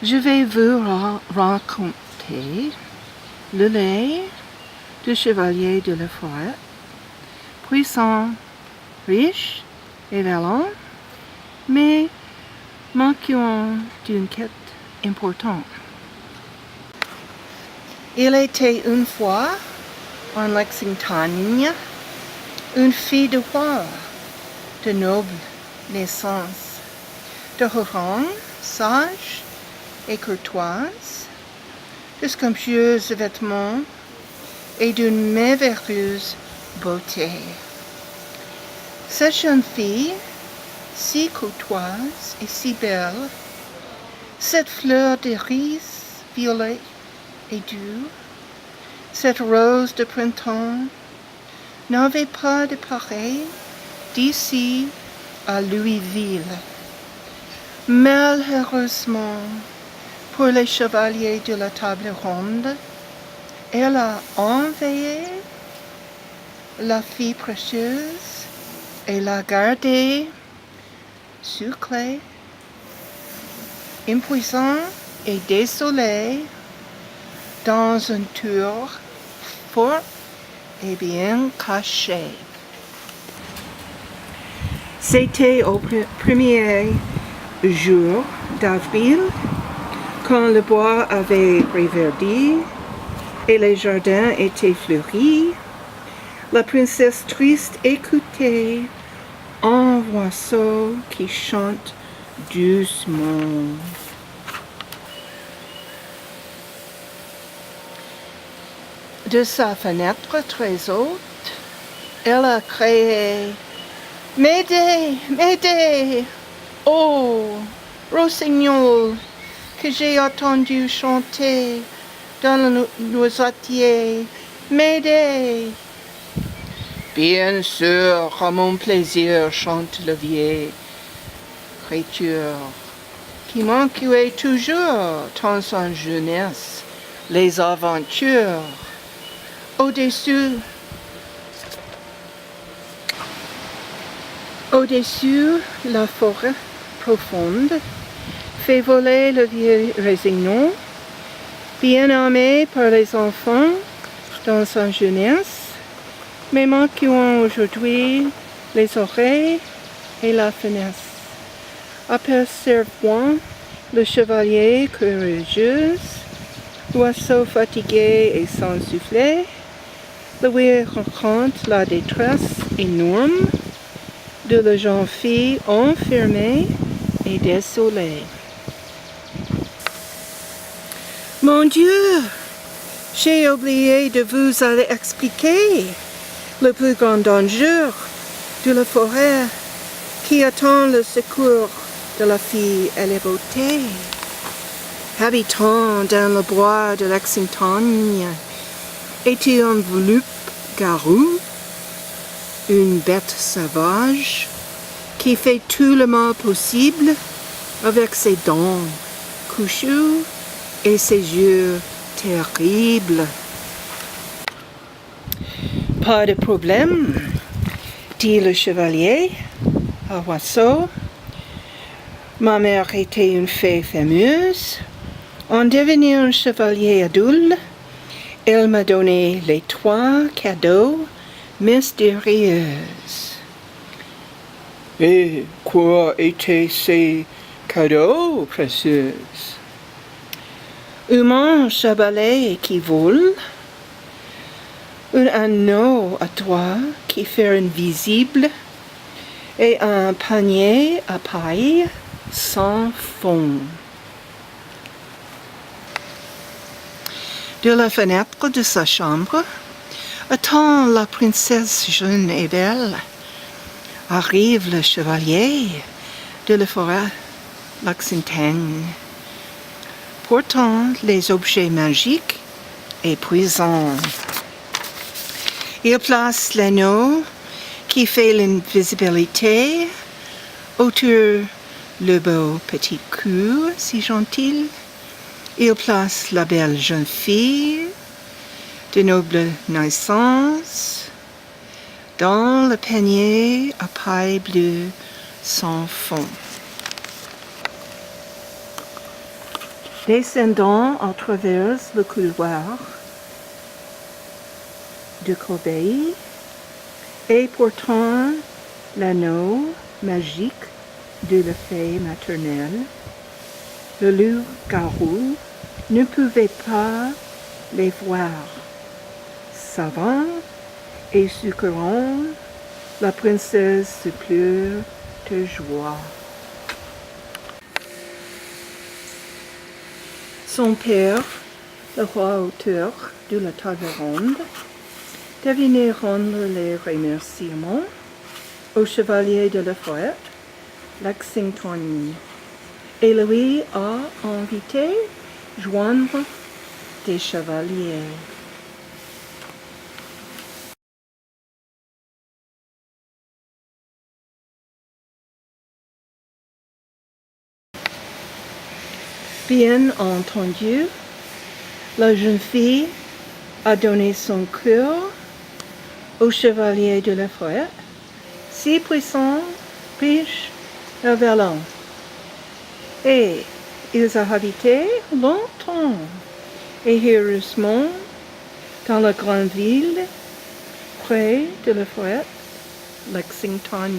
Je vais vous raconter le lait du chevalier de la forêt, puissant, riche et vaillant, mais manquant d'une quête importante. Il était une fois, en Lexington, une fille de roi, de noble naissance, de haut rang, sage et courtoise, de somptueux vêtements et d'une merveilleuse beauté. Cette jeune fille, si courtoise et si belle, cette fleur d'iris violet et doux, cette rose de printemps, n'avait pas de pareil d'ici à Louisville. Malheureusement, pour les chevaliers de la table ronde, elle a envahi la fille précieuse et l'a gardée sous clé, impuissant et désolé, dans une tour forte et bien cachée. C'était au premier jour d'avril, quand le bois avait reverdi et les jardins étaient fleuris. La princesse triste écoutait un oiseau qui chante doucement. De sa fenêtre très haute, elle a crié « M'aidez, m'aidez! Oh, rossignol, que j'ai entendu chanter dans le noisetier, m'aidez! » Bien sûr, à mon plaisir, chante la vieille créature, qui manquait toujours, dans sa jeunesse, les aventures. Au-dessus, la forêt profonde fait voler le vieux résignon, bien aimé par les enfants dans sa jeunesse, mais manquant aujourd'hui les oreilles et la finesse. Apercevant le chevalier courageux, l'oiseau fatigué et sans souffler, lui raconte la détresse énorme de la jeune fille enfermée et désolée. Mon Dieu, j'ai oublié de vous expliquer le plus grand danger de la forêt qui attend le secours de la fille et la beauté. Habitant dans le bois de Lexington, était un loup-garou, une bête sauvage qui fait tout le mal possible avec ses dents couchues et ses yeux terribles. Pas de problème, dit le chevalier à l'oiseau. Ma mère était une fée fameuse. En devenant un chevalier adulte, elle m'a donné les 3 cadeaux mystérieux. Et quoi étaient ces cadeaux précieux? Un manche à balai qui vole, un anneau à doigts qui fait invisible et un panier à paille sans fond. De la fenêtre de sa chambre, attend la princesse jeune et belle. Arrive le chevalier de la forêt Lexington, portant les objets magiques et puissants. Il place l'anneau qui fait l'invisibilité autour le beau petit cou si gentil. Il place la belle jeune fille de noble naissance dans le panier à paille bleue sans fond. Descendant à travers le couloir de Corbeil et portant l'anneau magique de la fée maternelle, le loup-garou ne pouvait pas les voir. Savant et succourant, la princesse se pleure de joie. Son père, le roi auteur de la table ronde, devait rendre les remerciements au chevalier de la forêt, Lexington, et lui a invité joindre des chevaliers. Bien entendu, la jeune fille a donné son cœur au chevalier de la forêt, si puissant, riche et vaillant. Et ils ont habité longtemps et heureusement dans la grande ville près de la forêt, Lexington.